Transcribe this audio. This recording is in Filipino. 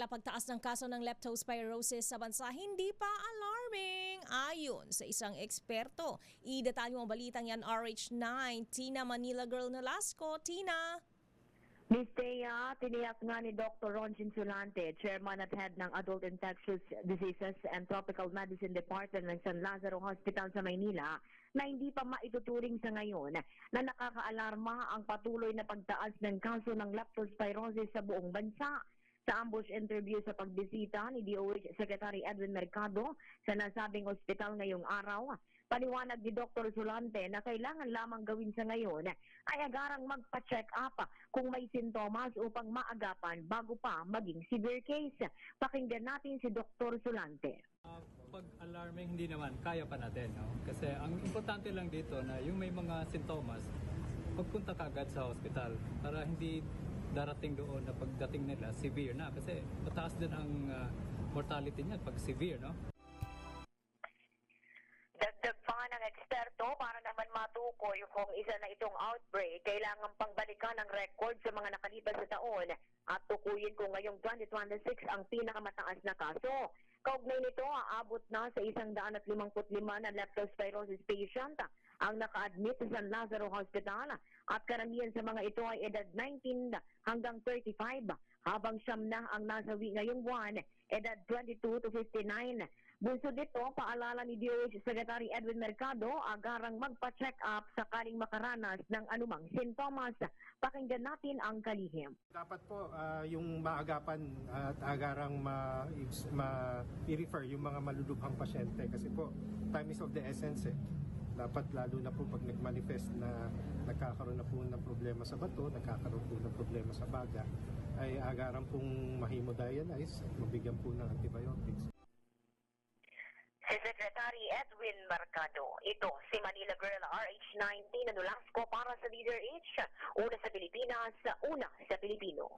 Samantala, pagtaas ng kaso ng leptospirosis sa bansa hindi pa alarming ayon sa isang eksperto. Idetalye mo ang balitang yan, RH9, Tina Manila Girl Nolasco. Tina! Ms. Thea, tiniyak nga ni Dr. Ron Chinsulante, Chairman at Head ng Adult Infectious Diseases and Tropical Medicine Department ng San Lazaro Hospital sa Maynila, na hindi pa maituturing sa ngayon na nakakaalarma ang patuloy na pagtaas ng kaso ng leptospirosis sa buong bansa. Sa ambush interview sa pagbisita ni DOH Secretary Edwin Mercado sa nasabing ospital ngayong araw, paliwanag ni Dr. Sulante na kailangan lamang gawin sa ngayon ay agarang magpa-check up kung may sintomas upang maagapan bago pa maging severe case. Pakinggan natin si Dr. Sulante. Pag-alarming hindi naman, kaya pa natin. No? Kasi ang importante lang dito na yung may mga sintomas, pagpunta ka agad sa hospital para hindi darating doon na pagdating nila severe na. Kasi mataas din ang mortality niya pag severe. No? Dagdag pa ng eksperto para naman matukoy kung isa na itong outbreak, kailangan pangbalikan ang record sa mga nakalipas na taon at tukuyin kung ngayong 2026 ang pinakamataas na kaso. Kaugnay nito, aabot na sa 155 na leptospirosis patient ang naka-admit sa San Lazaro Hospital at karamihan sa mga ito ay edad 19 hanggang 35 habang siyam na ang nasawi ngayong buwan, edad 22 to 59. Bunsod dito, paalala ni DOH Secretary Edwin Mercado, agarang magpa-check up sakaling makaranas ng anumang sintomas. Pakinggan natin ang kalihim. Dapat po yung maagapan at agarang i-refer yung mga malulubhang pasyente kasi po time is of the essence eh. Dapat lalo na po pag nag-manifest na nagkakaroon na po ng problema sa bato, nagkakaroon po ng problema sa baga, ay agarang pong mahemodialyze at mabigyan po ng antibiotics. Si Secretary Edwin Mercado. Ito si Manila Girl RH19 na Nolasco para sa Leader H. Una sa Pilipinas, una sa Pilipino.